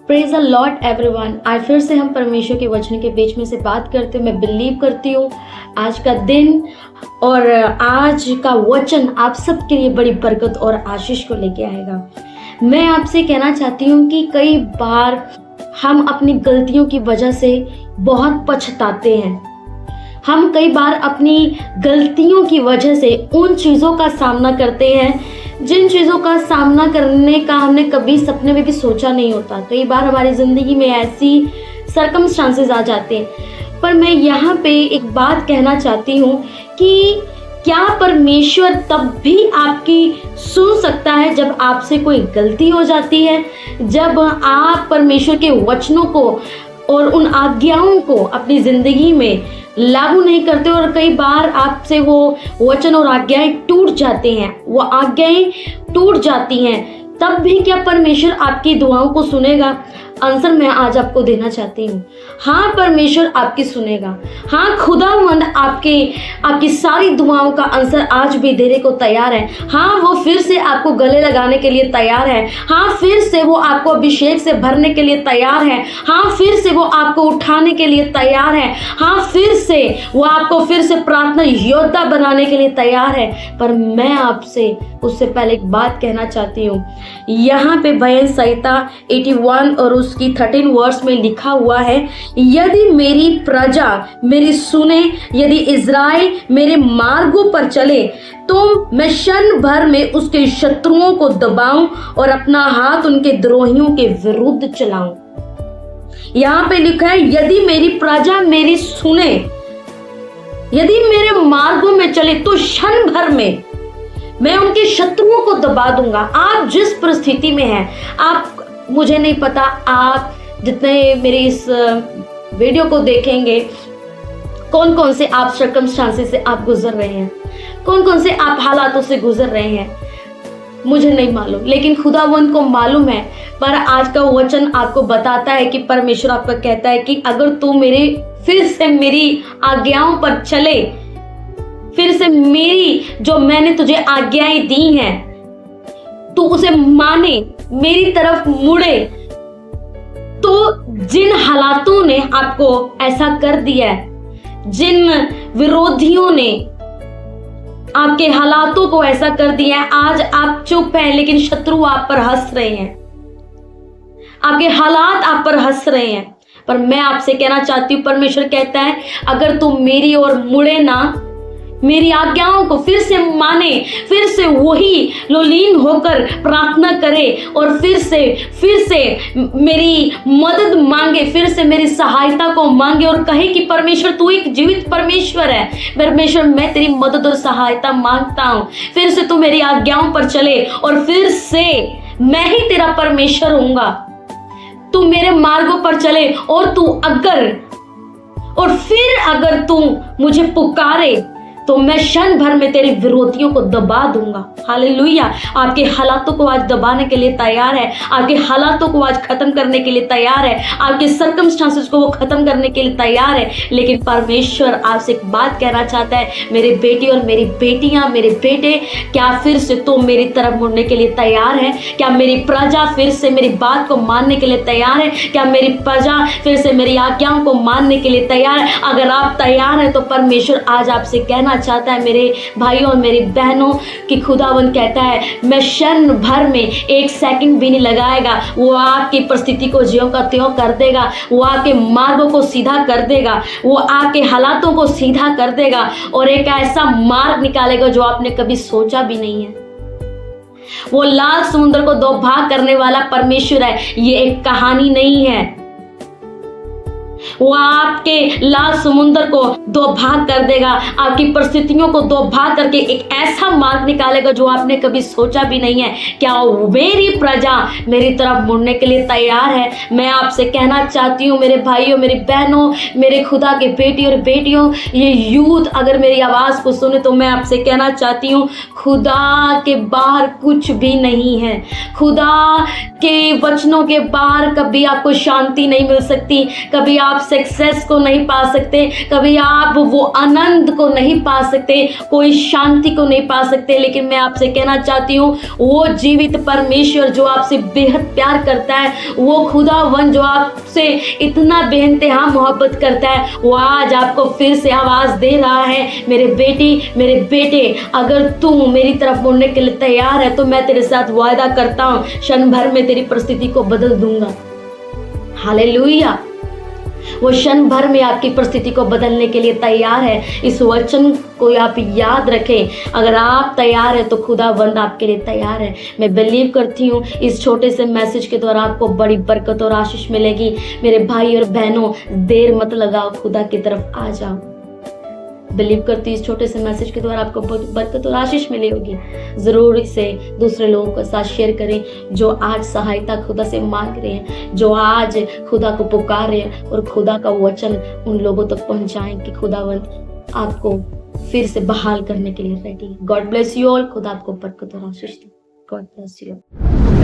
Praise the Lord everyone. आज फिर से हम परमेश्वर के वचन के बीच में से बात करते हैं। मैं बिलीव करती हूँ आज का दिन और आज का वचन आप सबके लिए बड़ी बरकत और आशीष को लेके आएगा। मैं आपसे कहना चाहती हूँ कि कई बार हम अपनी गलतियों की वजह से बहुत पछताते हैं। हम कई बार अपनी गलतियों की वजह से उन चीज़ों का सामना करते हैं जिन चीज़ों का सामना करने का हमने कभी सपने में भी सोचा नहीं होता। कई बार हमारी ज़िंदगी में ऐसी सर्कमस्टांसेस आ जाते हैं। पर मैं यहाँ पे एक बात कहना चाहती हूँ कि क्या परमेश्वर तब भी आपकी सुन सकता है जब आपसे कोई गलती हो जाती है, जब आप परमेश्वर के वचनों को और उन आज्ञाओं को अपनी ज़िंदगी में लागू नहीं करते और कई बार आपसे वो वचन और आज्ञाएं टूट जाते हैं, वो आज्ञाएं टूट जाती हैं, तब भी क्या परमेश्वर आपकी दुआओं को सुनेगा? आंसर मैं आज आपको देना चाहती हूँ, हाँ, परमेश्वर आपकी सुनेगा। हाँ, खुदावंद आपकी सारी दुआओं का आंसर आज भी देने को तैयार है। हाँ, वो फिर से आपको गले लगाने के लिए तैयार है। हाँ, फिर से वो आपको अभिषेक से भरने के लिए तैयार है। हाँ, फिर से वो आपको उठाने के लिए तैयार है। हाँ, फिर से वो आपको फिर से प्रार्थना योद्धा बनाने के लिए तैयार है। पर मैं आपसे उससे पहले एक बात कहना चाहती हूँ। यहाँ पे भजन संहिता 81 और उसकी 13 वर्स में लिखा हुआ है, यदि मेरी प्रजा मेरी सुने, यदि इज़राइल मेरे मार्गों पर चले, तो मैं क्षण भर में उसके शत्रुओं को दबाऊं और अपना हाथ उनके द्रोहियों के विरुद्ध चलाऊं। यहाँ पे लिखा है, यदि मेरी प्रजा मेरी सुने, यदि मेरे मार्गों में चले, तो क्षण भर में मैं उनके शत्रुओं को दबा दूंगा। आप जिस परिस्थिति में हैं, आप, मुझे नहीं पता आप जितने मेरे इस वीडियो को देखेंगे, कौन कौन से आप सर्कमस्टांसेस से आप गुजर रहे हैं, कौन कौन से आप हालातों से गुजर रहे हैं, मुझे नहीं मालूम, लेकिन खुदावंद को मालूम है। पर आज का वचन आपको बताता है कि परमेश्वर आपका कहता है कि अगर तू फिर से मेरी आज्ञाओं पर चले, फिर से मेरी जो मैंने तुझे आज्ञाएं दी हैं, तू उसे माने, मेरी तरफ मुड़े, तो जिन हालातों ने आपको ऐसा कर दिया है, जिन विरोधियों ने आपके हालातों को ऐसा कर दिया है, आज आप चुप हैं लेकिन शत्रु आप पर हंस रहे हैं, आपके हालात आप पर हंस रहे हैं। पर मैं आपसे कहना चाहती हूँ, परमेश्वर कहता है, अगर तू मेरी ओर मुड़े ना, मेरी आज्ञाओं को फिर से माने, फिर से वही लोलीन होकर प्रार्थना करे और फिर से मेरी मदद मांगे, फिर से मेरी सहायता को मांगे और कहे कि परमेश्वर तू एक जीवित परमेश्वर है, परमेश्वर मैं तेरी मदद और सहायता मांगता हूँ, फिर से तू मेरी आज्ञाओं पर चले और फिर से मैं ही तेरा परमेश्वर होऊंगा। तू मेरे मार्गों पर चले और फिर अगर तू मुझे पुकारे, तो मैं क्षण भर में तेरे विरोधियों को दबा दूंगा। हालेलुया। आपके हालातों को आज दबाने के लिए तैयार है, आपके हालातों को आज खत्म करने के लिए तैयार है, आपके सर्कमस्टांसेस को वो खत्म करने के लिए तैयार है। लेकिन परमेश्वर आपसे एक बात कहना चाहता है, मेरे बेटी और मेरी बेटियां, मेरे बेटे, क्या फिर से तुम मेरी तरफ मुड़ने के लिए तैयार है? क्या मेरी प्रजा फिर से मेरी बात को मानने के लिए तैयार है? क्या मेरी प्रजा फिर से मेरी आज्ञाओं को मानने के लिए तैयार है? अगर आप तैयार हैं तो परमेश्वर आज आपसे कहना चाहता है, मेरे भाइयों और मेरी बहनों, कि खुदावंद कहता है, मैं क्षण भर में 1 सेकंड भी नहीं लगाएगा, वो आपकी परिस्थिति को ज्यों का त्यों कर देगा, वो आपके मार्गों को सीधा कर देगा, वो आपके हालातों को सीधा कर देगा और एक ऐसा मार्ग निकालेगा जो आपने कभी सोचा भी नहीं है। वो लाल समुद्र को 2 भाग करने वाला परमेश्वर है, ये एक कहानी नहीं है। वो आपके लाल समुद्र को 2 भाग कर देगा, आपकी परिस्थितियों को 2 भाग करके एक ऐसा मार्ग निकालेगा जो आपने कभी सोचा भी नहीं है। क्या मेरी प्रजा मेरी तरफ मुड़ने के लिए तैयार है? मैं आपसे कहना चाहती हूँ, मेरे भाइयों, मेरी बहनों, मेरे खुदा के बेटी और बेटियों, ये यूथ अगर मेरी आवाज़ को सुने तो मैं आपसे कहना चाहती हूँ, खुदा के बाहर कुछ भी नहीं है। खुदा के वचनों के बाहर कभी आपको शांति नहीं मिल सकती, कभी आप सक्सेस को नहीं पा सकते, कभी आप वो आनंद को नहीं पा सकते, कोई शांति को नहीं पा सकते। लेकिन मैं आपसे कहना चाहती हूँ, वो जीवित परमेश्वर जो आपसे बेहद प्यार करता है, वो खुदावन जो आपसे इतना बेइंतहा मोहब्बत करता है, वो आज आपको फिर से आवाज दे रहा है, मेरे बेटी मेरे बेटे, अगर तू मेरी तरफ मुड़ने के लिए तैयार है तो मैं तेरे साथ वायदा करता हूँ, क्षण भर में तेरी परिस्थिति को बदल दूंगा। हालेलुया। वो क्षण भर में आपकी परिस्थिति को बदलने के लिए तैयार है। इस वचन को आप याद रखें। अगर आप तैयार है तो खुदावंद आपके लिए तैयार है। मैं बिलीव करती हूँ इस छोटे से मैसेज के द्वारा आपको बड़ी बरकत और आशीष मिलेगी। मेरे भाई और बहनों, देर मत लगाओ, खुदा की तरफ आ जाओ। बिलीव करती इस छोटे से मैसेज के द्वारा आपको बहुत बरकत और आशीष मिली होगी। जरूर इसे दूसरे लोगों के साथ शेयर करें जो आज सहायता खुदा से मांग रहे हैं, जो आज खुदा को पुकार रहे हैं, और खुदा का वचन उन लोगों तक पहुंचाएं कि खुदावंद आपको फिर से बहाल करने के लिए रेडी है। God bless you all. खुदा आपको बरकत और आशीष दे। God bless you.